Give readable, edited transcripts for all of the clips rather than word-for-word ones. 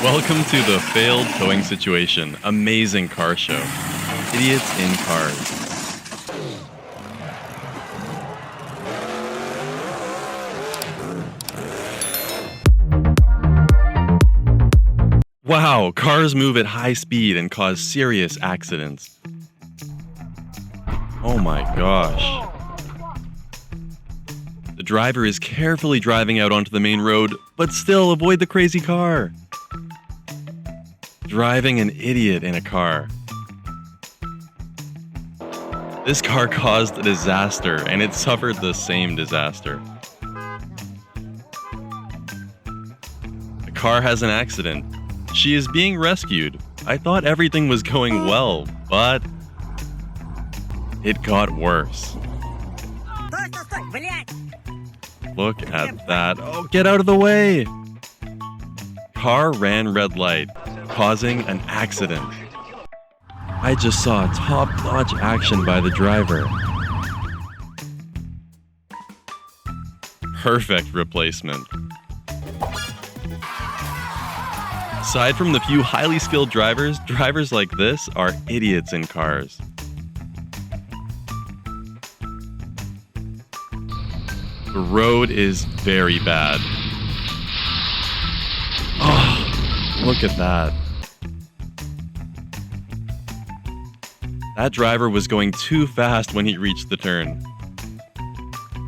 Welcome to the failed towing situation. Amazing car show. Idiots in cars. Wow, cars move at high speed and cause serious accidents. Oh my gosh. The driver is carefully driving out onto the main road, but still avoid the crazy car. Driving an idiot in a car. This car caused a disaster, and it suffered the same disaster. The car has an accident. She is being rescued. I thought everything was going well, but it got worse. Look at that. Oh, get out of the way! Car ran red light, causing an accident. I just saw top-notch action by the driver. Perfect replacement. Aside from the few highly skilled drivers, drivers like this are idiots in cars. The road is very bad. Oh, look at that. That driver was going too fast when he reached the turn.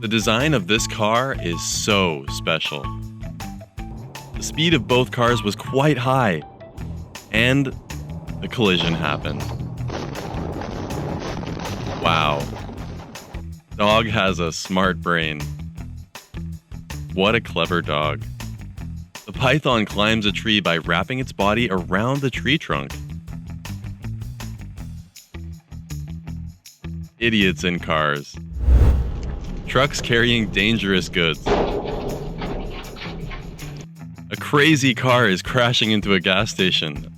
The design of this car is so special. The speed of both cars was quite high, and the collision happened. Wow. Dog has a smart brain. What a clever dog. The python climbs a tree by wrapping its body around the tree trunk. Idiots in cars. Trucks carrying dangerous goods. A crazy car is crashing into a gas station.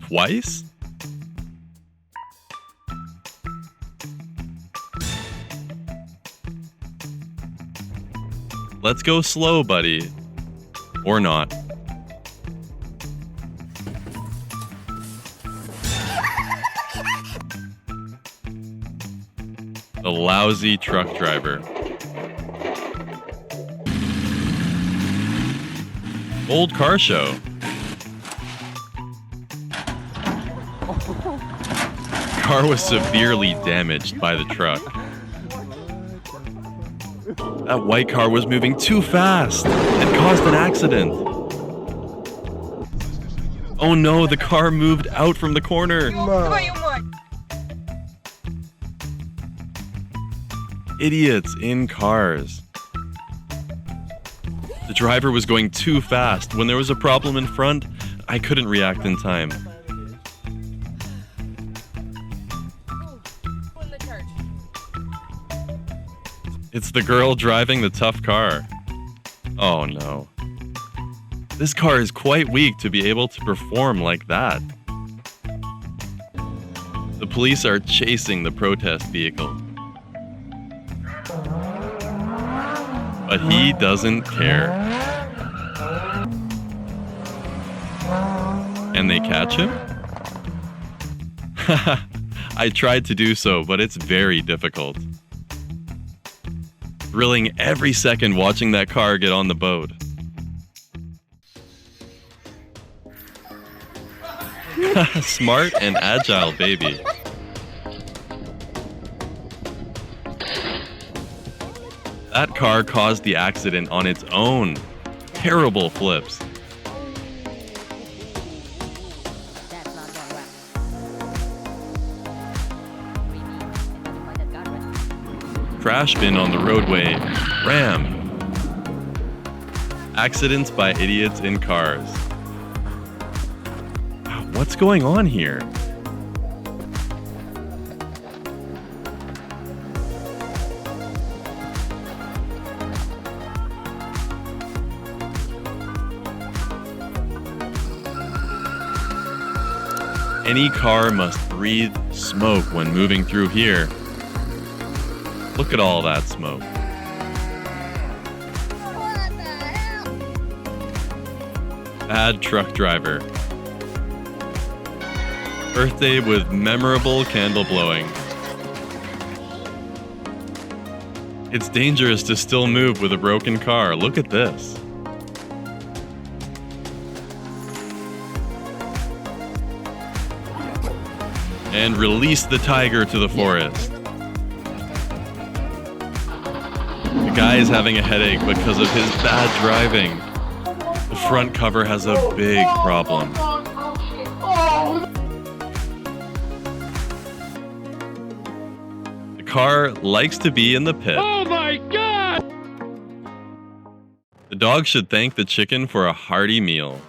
Twice? Let's go slow, buddy. Or not. The lousy truck driver. Old car show. Car was severely damaged by the truck. That white car was moving too fast and caused an accident. Oh no, the car moved out from the corner. Idiots in cars. The driver was going too fast. When there was a problem in front, I couldn't react in time. It's the girl driving the tough car. Oh no. This car is quite weak to be able to perform like that. The police are chasing the protest vehicle. But he doesn't care. And they catch him? I tried to do so, but it's very difficult. Thrilling every second watching that car get on the boat. Smart and agile baby. That car caused the accident on its own. Terrible flips. Crash bin on the roadway. Ram. Accidents by idiots in cars. What's going on here? Any car must breathe smoke when moving through here. Look at all that smoke. Bad truck driver. Birthday with memorable candle blowing. It's dangerous to still move with a broken car. Look at this. And release the tiger to the forest. The guy is having a headache because of his bad driving. The front cover has a big problem. The car likes to be in the pit. Oh my God! The dog should thank the chicken for a hearty meal.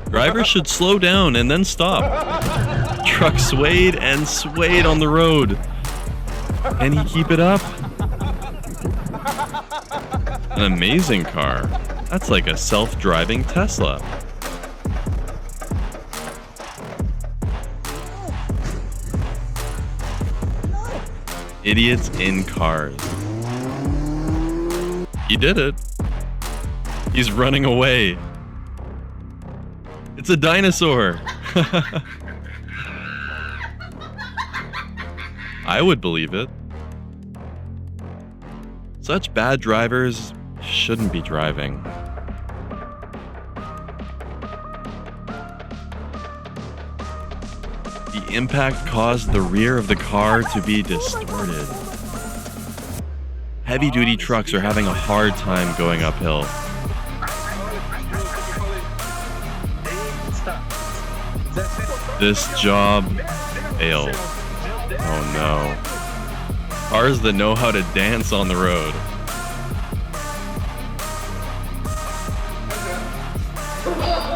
Driver should slow down and then stop. Truck swayed and swayed on the road. Can he keep it up? An amazing car. That's like a self-driving Tesla. Idiots in cars. He did it. He's running away. It's a dinosaur. I would believe it. Such bad drivers shouldn't be driving. The impact caused the rear of the car to be distorted. Heavy-duty trucks are having a hard time going uphill. This job failed. Oh no. Cars that know how to dance on the road.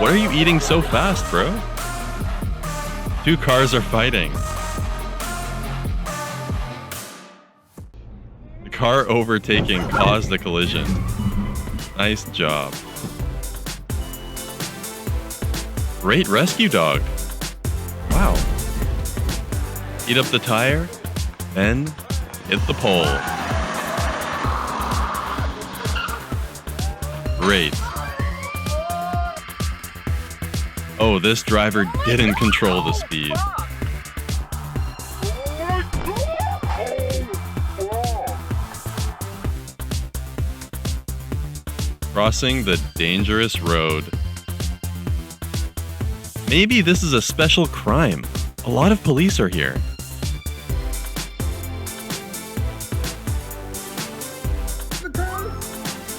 What are you eating so fast, bro? Two cars are fighting. The car overtaking caused the collision. Nice job. Great rescue dog. Wow. Heat up the tire, then hit the pole. Great. Oh, this driver didn't control the speed. Crossing the dangerous road. Maybe this is a special crime. A lot of police are here.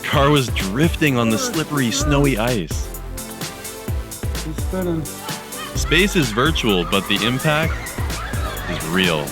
Car was drifting on the slippery, snowy ice. Space is virtual, but the impact is real.